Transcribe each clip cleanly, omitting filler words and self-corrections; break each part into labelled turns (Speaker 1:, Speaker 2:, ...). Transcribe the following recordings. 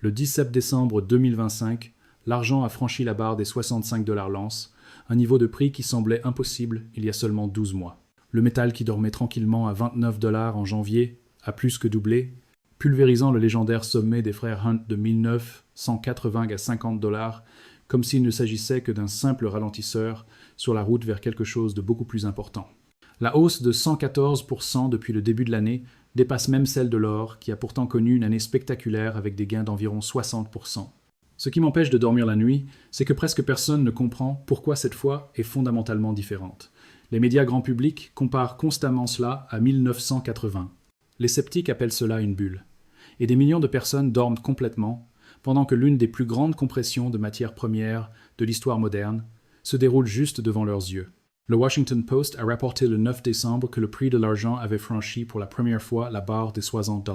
Speaker 1: Le 17 décembre 2025, l'argent a franchi la barre des 65 $ l'once, un niveau de prix qui semblait impossible il y a seulement 12 mois. Le métal qui dormait tranquillement à 29 $ en janvier a plus que doublé, pulvérisant le légendaire sommet des frères Hunt de 1980 à 50 $, comme s'il ne s'agissait que d'un simple ralentisseur sur la route vers quelque chose de beaucoup plus important. La hausse de 114% depuis le début de l'année dépasse même celle de l'or, qui a pourtant connu une année spectaculaire avec des gains d'environ 60%. Ce qui m'empêche de dormir la nuit, c'est que presque personne ne comprend pourquoi cette fois est fondamentalement différente. Les médias grand public comparent constamment cela à 1980. Les sceptiques appellent cela une bulle. Et des millions de personnes dorment complètement, pendant que l'une des plus grandes compressions de matières premières de l'histoire moderne se déroule juste devant leurs yeux. Le Washington Post a rapporté le 9 décembre que le prix de l'argent avait franchi pour la première fois la barre des 60 $.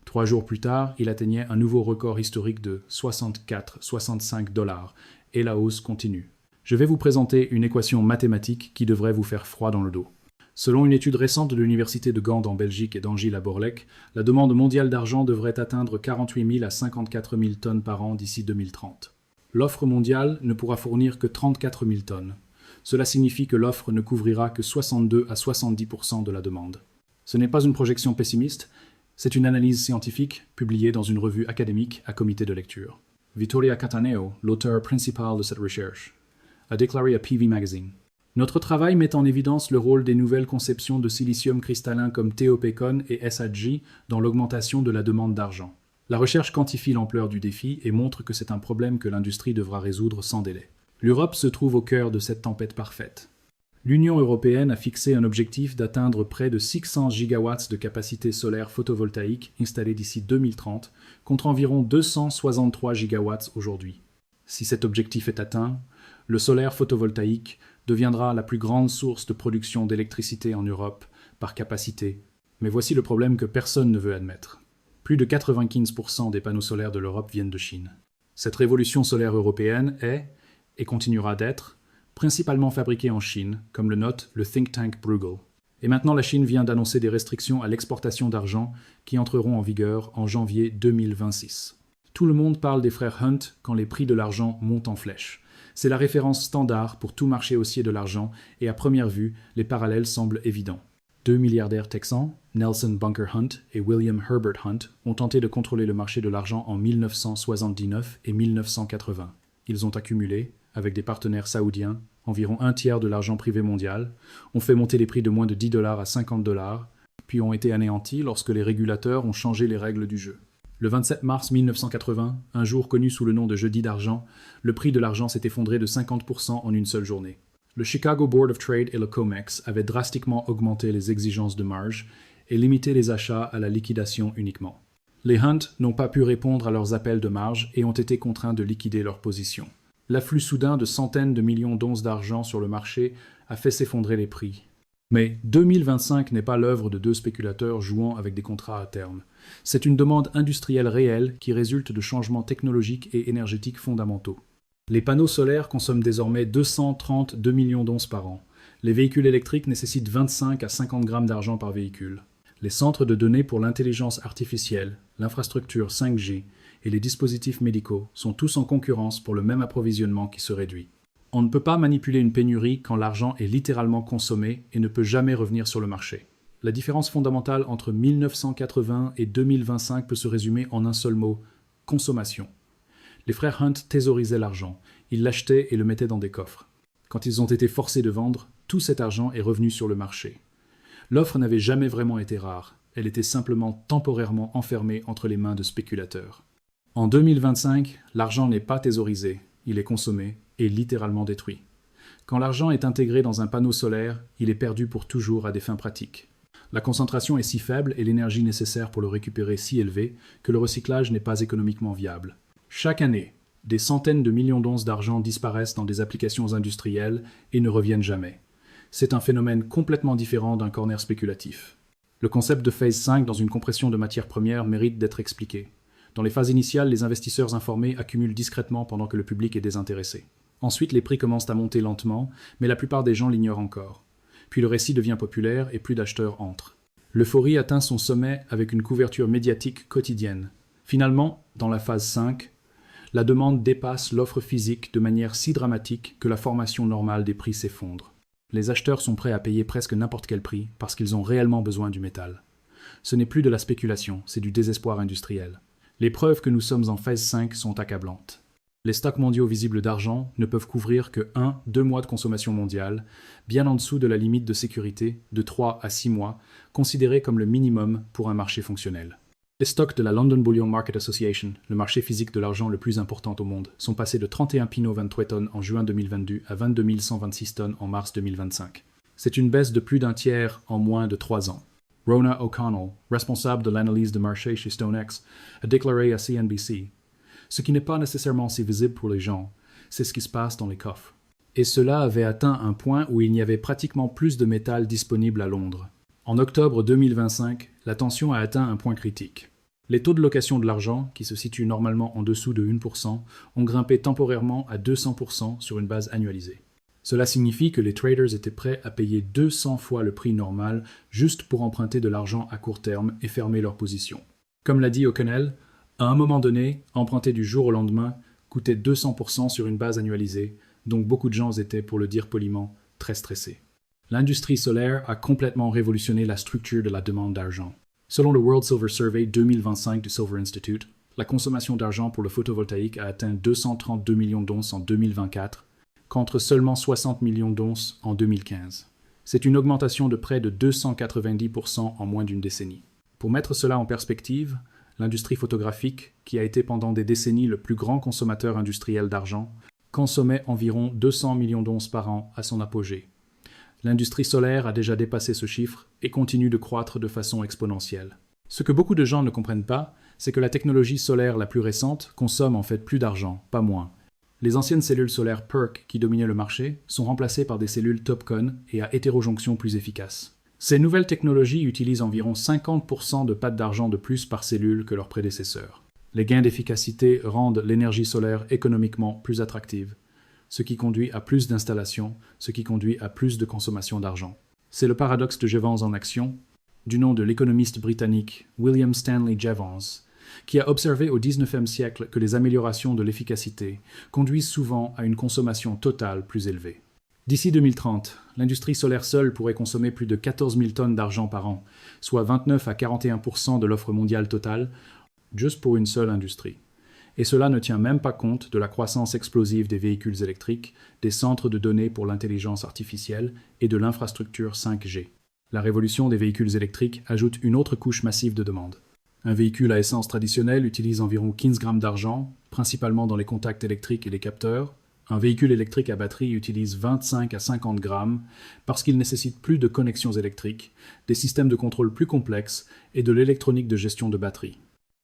Speaker 1: 3 jours plus tard, il atteignait un nouveau record historique de 64-65 $, et la hausse continue. Je vais vous présenter une équation mathématique qui devrait vous faire froid dans le dos. Selon une étude récente de l'université de Gand en Belgique et d'Angil à Borlec, la demande mondiale d'argent devrait atteindre 48 000 à 54 000 tonnes par an d'ici 2030. L'offre mondiale ne pourra fournir que 34 000 tonnes. Cela signifie que l'offre ne couvrira que 62 à 70% de la demande. Ce n'est pas une projection pessimiste, c'est une analyse scientifique publiée dans une revue académique à comité de lecture. Vittoria Cataneo, l'auteur principal de cette recherche, a déclaré à PV Magazine: notre travail met en évidence le rôle des nouvelles conceptions de silicium cristallin comme TOPCon et SHG dans l'augmentation de la demande d'argent. La recherche quantifie l'ampleur du défi et montre que c'est un problème que l'industrie devra résoudre sans délai. L'Europe se trouve au cœur de cette tempête parfaite. L'Union européenne a fixé un objectif d'atteindre près de 600 gigawatts de capacité solaire photovoltaïque installée d'ici 2030, contre environ 263 gigawatts aujourd'hui. Si cet objectif est atteint, le solaire photovoltaïque deviendra la plus grande source de production d'électricité en Europe par capacité. Mais voici le problème que personne ne veut admettre. Plus de 95% des panneaux solaires de l'Europe viennent de Chine. Cette révolution solaire européenne est, et continuera d'être, principalement fabriquée en Chine, comme le note le think tank Bruegel. Et maintenant la Chine vient d'annoncer des restrictions à l'exportation d'argent qui entreront en vigueur en janvier 2026. Tout le monde parle des frères Hunt quand les prix de l'argent montent en flèche. C'est la référence standard pour tout marché haussier de l'argent et à première vue, les parallèles semblent évidents. Deux milliardaires texans, Nelson Bunker Hunt et William Herbert Hunt, ont tenté de contrôler le marché de l'argent en 1979 et 1980. Ils ont accumulé, avec des partenaires saoudiens, environ un tiers de l'argent privé mondial, ont fait monter les prix de moins de 10 $ à 50 $, puis ont été anéantis lorsque les régulateurs ont changé les règles du jeu. Le 27 mars 1980, un jour connu sous le nom de jeudi d'argent, le prix de l'argent s'est effondré de 50% en une seule journée. Le Chicago Board of Trade et le COMEX avaient drastiquement augmenté les exigences de marge et limité les achats à la liquidation uniquement. Les Hunt n'ont pas pu répondre à leurs appels de marge et ont été contraints de liquider leur position. L'afflux soudain de centaines de millions d'onces d'argent sur le marché a fait s'effondrer les prix. Mais 2025 n'est pas l'œuvre de deux spéculateurs jouant avec des contrats à terme. C'est une demande industrielle réelle qui résulte de changements technologiques et énergétiques fondamentaux. Les panneaux solaires consomment désormais 232 millions d'onces par an. Les véhicules électriques nécessitent 25 à 50 grammes d'argent par véhicule. Les centres de données pour l'intelligence artificielle, l'infrastructure 5G et les dispositifs médicaux sont tous en concurrence pour le même approvisionnement qui se réduit. On ne peut pas manipuler une pénurie quand l'argent est littéralement consommé et ne peut jamais revenir sur le marché. La différence fondamentale entre 1980 et 2025 peut se résumer en un seul mot: consommation. Les frères Hunt thésaurisaient l'argent, ils l'achetaient et le mettaient dans des coffres. Quand ils ont été forcés de vendre, tout cet argent est revenu sur le marché. L'offre n'avait jamais vraiment été rare, elle était simplement temporairement enfermée entre les mains de spéculateurs. En 2025, l'argent n'est pas thésaurisé, il est consommé et littéralement détruit. Quand l'argent est intégré dans un panneau solaire, il est perdu pour toujours à des fins pratiques. La concentration est si faible et l'énergie nécessaire pour le récupérer si élevée que le recyclage n'est pas économiquement viable. Chaque année, des centaines de millions d'onces d'argent disparaissent dans des applications industrielles et ne reviennent jamais. C'est un phénomène complètement différent d'un corner spéculatif. Le concept de phase 5 dans une compression de matières premières mérite d'être expliqué. Dans les phases initiales, les investisseurs informés accumulent discrètement pendant que le public est désintéressé. Ensuite, les prix commencent à monter lentement, mais la plupart des gens l'ignorent encore. Puis le récit devient populaire et plus d'acheteurs entrent. L'euphorie atteint son sommet avec une couverture médiatique quotidienne. Finalement, dans la phase 5, la demande dépasse l'offre physique de manière si dramatique que la formation normale des prix s'effondre. Les acheteurs sont prêts à payer presque n'importe quel prix parce qu'ils ont réellement besoin du métal. Ce n'est plus de la spéculation, c'est du désespoir industriel. Les preuves que nous sommes en phase 5 sont accablantes. Les stocks mondiaux visibles d'argent ne peuvent couvrir que 1-2 mois de consommation mondiale, bien en dessous de la limite de sécurité de 3 à 6 mois, considérée comme le minimum pour un marché fonctionnel. Les stocks de la London Bullion Market Association, le marché physique de l'argent le plus important au monde, sont passés de 31 Pinot 23 tonnes en juin 2022 à 22 126 tonnes en mars 2025. C'est une baisse de plus d'un tiers en moins de 3 ans. Rona O'Connell, responsable de l'analyse de marché chez StoneX, a déclaré à CNBC « Ce qui n'est pas nécessairement si visible pour les gens, c'est ce qui se passe dans les coffres. » Et cela avait atteint un point où il n'y avait pratiquement plus de métal disponible à Londres. En octobre 2025, la tension a atteint un point critique. Les taux de location de l'argent, qui se situent normalement en dessous de 1%, ont grimpé temporairement à 200% sur une base annualisée. Cela signifie que les traders étaient prêts à payer 200 fois le prix normal juste pour emprunter de l'argent à court terme et fermer leur position. Comme l'a dit O'Connell, à un moment donné, emprunter du jour au lendemain coûtait 200% sur une base annualisée, donc beaucoup de gens étaient, pour le dire poliment, très stressés. L'industrie solaire a complètement révolutionné la structure de la demande d'argent. Selon le World Silver Survey 2025 du Silver Institute, la consommation d'argent pour le photovoltaïque a atteint 232 millions d'onces en 2024, contre seulement 60 millions d'onces en 2015. C'est une augmentation de près de 290% en moins d'une décennie. Pour mettre cela en perspective, l'industrie photographique, qui a été pendant des décennies le plus grand consommateur industriel d'argent, consommait environ 200 millions d'onces par an à son apogée. L'industrie solaire a déjà dépassé ce chiffre et continue de croître de façon exponentielle. Ce que beaucoup de gens ne comprennent pas, c'est que la technologie solaire la plus récente consomme en fait plus d'argent, pas moins. Les anciennes cellules solaires PERC qui dominaient le marché sont remplacées par des cellules TOPCon et à hétérojonction plus efficaces. Ces nouvelles technologies utilisent environ 50% de pattes d'argent de plus par cellule que leurs prédécesseurs. Les gains d'efficacité rendent l'énergie solaire économiquement plus attractive, ce qui conduit à plus d'installations, ce qui conduit à plus de consommation d'argent. C'est le paradoxe de Jevons en action, du nom de l'économiste britannique William Stanley Jevons, qui a observé au XIXe siècle que les améliorations de l'efficacité conduisent souvent à une consommation totale plus élevée. D'ici 2030, l'industrie solaire seule pourrait consommer plus de 14 000 tonnes d'argent par an, soit 29 à 41% de l'offre mondiale totale, juste pour une seule industrie. Et cela ne tient même pas compte de la croissance explosive des véhicules électriques, des centres de données pour l'intelligence artificielle et de l'infrastructure 5G. La révolution des véhicules électriques ajoute une autre couche massive de demande. Un véhicule à essence traditionnel utilise environ 15 grammes d'argent, principalement dans les contacts électriques et les capteurs. Un véhicule électrique à batterie utilise 25 à 50 grammes parce qu'il nécessite plus de connexions électriques, des systèmes de contrôle plus complexes et de l'électronique de gestion de batterie.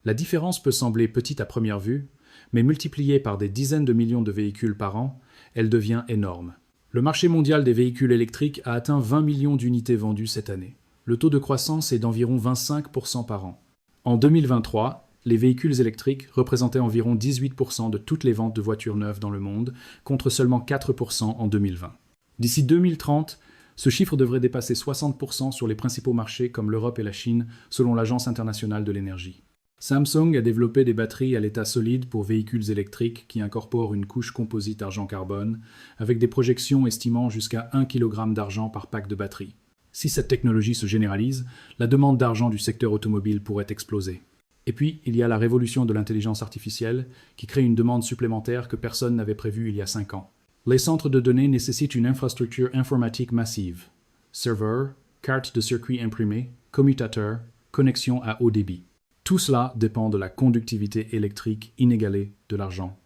Speaker 1: La différence peut sembler petite à première vue, mais multipliée par des dizaines de millions de véhicules par an, elle devient énorme. Le marché mondial des véhicules électriques a atteint 20 millions d'unités vendues cette année. Le taux de croissance est d'environ 25% par an. En 2023, les véhicules électriques représentaient environ 18% de toutes les ventes de voitures neuves dans le monde, contre seulement 4% en 2020. D'ici 2030, ce chiffre devrait dépasser 60% sur les principaux marchés comme l'Europe et la Chine, selon l'Agence internationale de l'énergie. Samsung a développé des batteries à l'état solide pour véhicules électriques qui incorporent une couche composite argent-carbone, avec des projections estimant jusqu'à 1 kg d'argent par pack de batterie. Si cette technologie se généralise, la demande d'argent du secteur automobile pourrait exploser. Et puis, il y a la révolution de l'intelligence artificielle qui crée une demande supplémentaire que personne n'avait prévue il y a 5 ans. Les centres de données nécessitent une infrastructure informatique massive. Serveurs, cartes de circuit imprimées, commutateurs, connexions à haut débit. Tout cela dépend de la conductivité électrique inégalée de l'argent.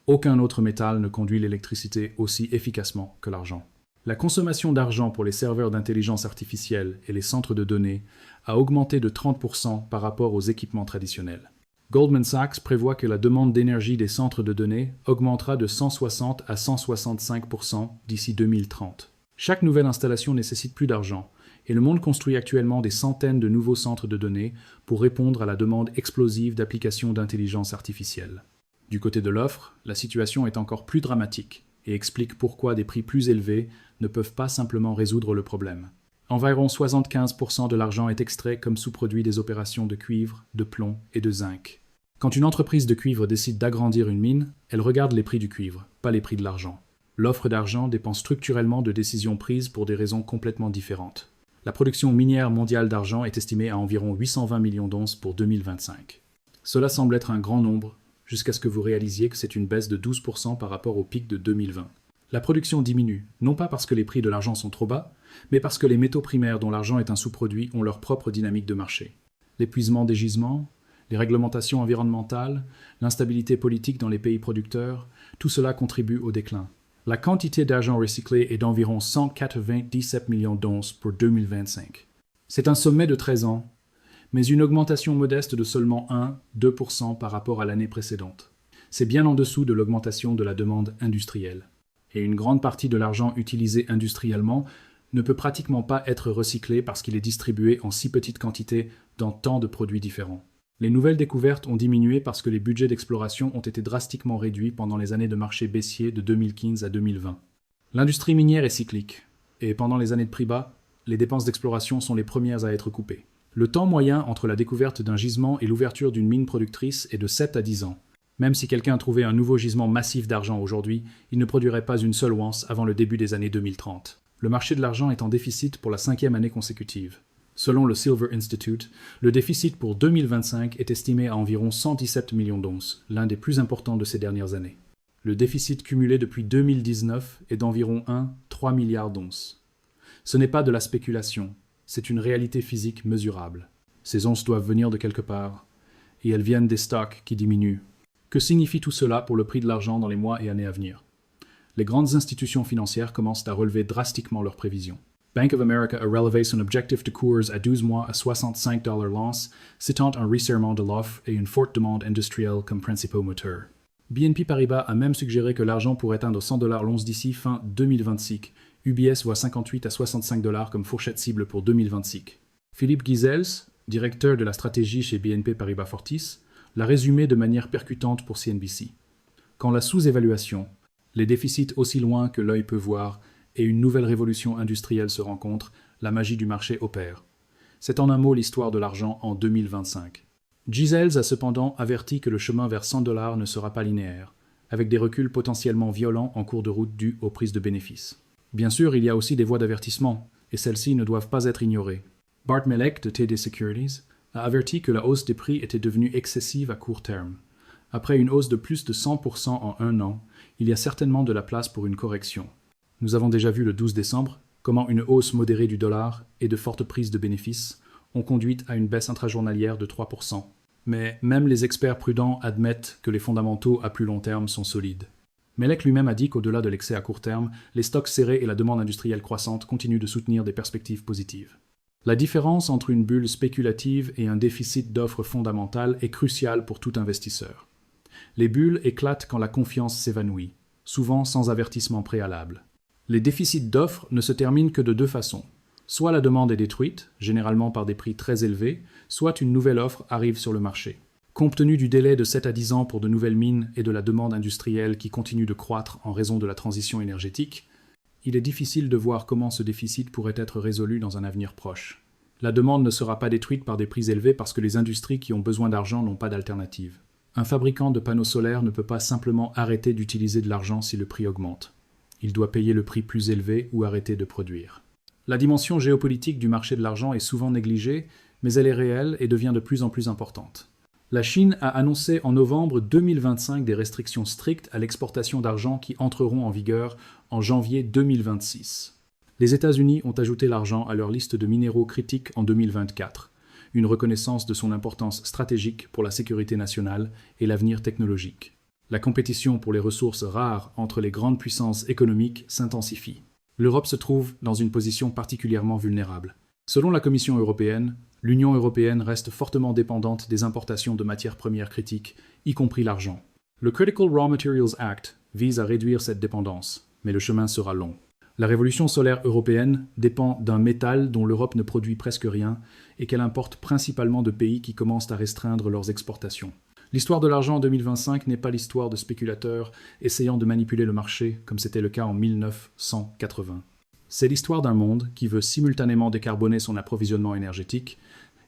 Speaker 1: Aucun autre métal ne conduit l'électricité aussi efficacement que l'argent. La consommation d'argent pour les serveurs d'intelligence artificielle et les centres de données a augmenté de 30% par rapport aux équipements traditionnels. Goldman Sachs prévoit que la demande d'énergie des centres de données augmentera de 160 à 165% d'ici 2030. Chaque nouvelle installation nécessite plus d'argent, et le monde construit actuellement des centaines de nouveaux centres de données pour répondre à la demande explosive d'applications d'intelligence artificielle. Du côté de l'offre, la situation est encore plus dramatique et explique pourquoi des prix plus élevés ne peuvent pas simplement résoudre le problème. Environ 75% de l'argent est extrait comme sous-produit des opérations de cuivre, de plomb et de zinc. Quand une entreprise de cuivre décide d'agrandir une mine, elle regarde les prix du cuivre, pas les prix de l'argent. L'offre d'argent dépend structurellement de décisions prises pour des raisons complètement différentes. La production minière mondiale d'argent est estimée à environ 820 millions d'onces pour 2025. Cela semble être un grand nombre, jusqu'à ce que vous réalisiez que c'est une baisse de 12% par rapport au pic de 2020. La production diminue, non pas parce que les prix de l'argent sont trop bas, mais parce que les métaux primaires dont l'argent est un sous-produit ont leur propre dynamique de marché. L'épuisement des gisements, les réglementations environnementales, l'instabilité politique dans les pays producteurs, tout cela contribue au déclin. La quantité d'argent recyclé est d'environ 197 millions d'onces pour 2025. C'est un sommet de 13 ans, mais une augmentation modeste de seulement 1-2% par rapport à l'année précédente. C'est bien en dessous de l'augmentation de la demande industrielle. Et une grande partie de l'argent utilisé industriellement ne peut pratiquement pas être recyclé parce qu'il est distribué en si petite quantité dans tant de produits différents. Les nouvelles découvertes ont diminué parce que les budgets d'exploration ont été drastiquement réduits pendant les années de marché baissier de 2015 à 2020. L'industrie minière est cyclique, et pendant les années de prix bas, les dépenses d'exploration sont les premières à être coupées. Le temps moyen entre la découverte d'un gisement et l'ouverture d'une mine productrice est de 7 à 10 ans. Même si quelqu'un trouvait un nouveau gisement massif d'argent aujourd'hui, il ne produirait pas une seule once avant le début des années 2030. Le marché de l'argent est en déficit pour la 5e année consécutive. Selon le Silver Institute, le déficit pour 2025 est estimé à environ 117 millions d'onces, l'un des plus importants de ces dernières années. Le déficit cumulé depuis 2019 est d'environ 3 milliards d'onces. Ce n'est pas de la spéculation, c'est une réalité physique mesurable. Ces onces doivent venir de quelque part, et elles viennent des stocks qui diminuent. Que signifie tout cela pour le prix de l'argent dans les mois et années à venir? Les grandes institutions financières commencent à relever drastiquement leurs prévisions. Bank of America a relevé son objectif de cours à 12 mois à 65 $ l'once, citant un resserrement de l'offre et une forte demande industrielle comme principaux moteurs. BNP Paribas a même suggéré que l'argent pourrait atteindre 100 $ l'once d'ici fin 2026. UBS voit 58 à 65 $ comme fourchette cible pour 2026. Philippe Gisels, directeur de la stratégie chez BNP Paribas Fortis, l'a résumé de manière percutante pour CNBC. Quand la sous-évaluation, les déficits aussi loin que l'œil peut voir, et une nouvelle révolution industrielle se rencontrent, la magie du marché opère. C'est en un mot l'histoire de l'argent en 2025. Gisels a cependant averti que le chemin vers 100 $ ne sera pas linéaire, avec des reculs potentiellement violents en cours de route dus aux prises de bénéfices. Bien sûr, il y a aussi des voies d'avertissement, et celles-ci ne doivent pas être ignorées. Bart Melek de TD Securities a averti que la hausse des prix était devenue excessive à court terme. Après une hausse de plus de 100% en un an, il y a certainement de la place pour une correction. Nous avons déjà vu le 12 décembre comment une hausse modérée du dollar et de fortes prises de bénéfices ont conduit à une baisse intrajournalière de 3%. Mais même les experts prudents admettent que les fondamentaux à plus long terme sont solides. Melek lui-même a dit qu'au-delà de l'excès à court terme, les stocks serrés et la demande industrielle croissante continuent de soutenir des perspectives positives. La différence entre une bulle spéculative et un déficit d'offres fondamentales est cruciale pour tout investisseur. Les bulles éclatent quand la confiance s'évanouit, souvent sans avertissement préalable. Les déficits d'offres ne se terminent que de deux façons. Soit la demande est détruite, généralement par des prix très élevés, soit une nouvelle offre arrive sur le marché. Compte tenu du délai de 7 à 10 ans pour de nouvelles mines et de la demande industrielle qui continue de croître en raison de la transition énergétique, il est difficile de voir comment ce déficit pourrait être résolu dans un avenir proche. La demande ne sera pas détruite par des prix élevés parce que les industries qui ont besoin d'argent n'ont pas d'alternative. Un fabricant de panneaux solaires ne peut pas simplement arrêter d'utiliser de l'argent si le prix augmente. Il doit payer le prix plus élevé ou arrêter de produire. La dimension géopolitique du marché de l'argent est souvent négligée, mais elle est réelle et devient de plus en plus importante. La Chine a annoncé en novembre 2025 des restrictions strictes à l'exportation d'argent qui entreront en vigueur en janvier 2026. Les États-Unis ont ajouté l'argent à leur liste de minéraux critiques en 2024, une reconnaissance de son importance stratégique pour la sécurité nationale et l'avenir technologique. La compétition pour les ressources rares entre les grandes puissances économiques s'intensifie. L'Europe se trouve dans une position particulièrement vulnérable. Selon la Commission européenne, l'Union européenne reste fortement dépendante des importations de matières premières critiques, y compris l'argent. Le Critical Raw Materials Act vise à réduire cette dépendance, mais le chemin sera long. La révolution solaire européenne dépend d'un métal dont l'Europe ne produit presque rien et qu'elle importe principalement de pays qui commencent à restreindre leurs exportations. L'histoire de l'argent en 2025 n'est pas l'histoire de spéculateurs essayant de manipuler le marché comme c'était le cas en 1980. C'est l'histoire d'un monde qui veut simultanément décarboner son approvisionnement énergétique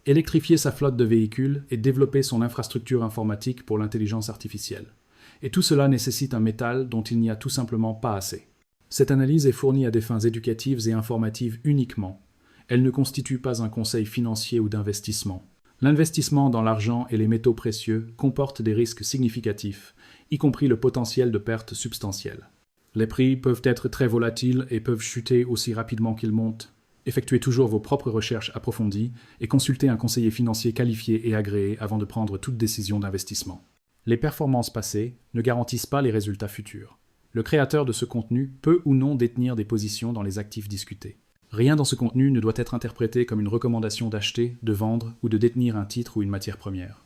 Speaker 1: électrifier sa flotte de véhicules et développer son infrastructure informatique pour l'intelligence artificielle. Et tout cela nécessite un métal dont il n'y a tout simplement pas assez. Cette analyse est fournie à des fins éducatives et informatives uniquement. Elle ne constitue pas un conseil financier ou d'investissement. L'investissement dans l'argent et les métaux précieux comporte des risques significatifs, y compris le potentiel de perte substantielle. Les prix peuvent être très volatiles et peuvent chuter aussi rapidement qu'ils montent. Effectuez toujours vos propres recherches approfondies et consultez un conseiller financier qualifié et agréé avant de prendre toute décision d'investissement. Les performances passées ne garantissent pas les résultats futurs. Le créateur de ce contenu peut ou non détenir des positions dans les actifs discutés. Rien dans ce contenu ne doit être interprété comme une recommandation d'acheter, de vendre ou de détenir un titre ou une matière première.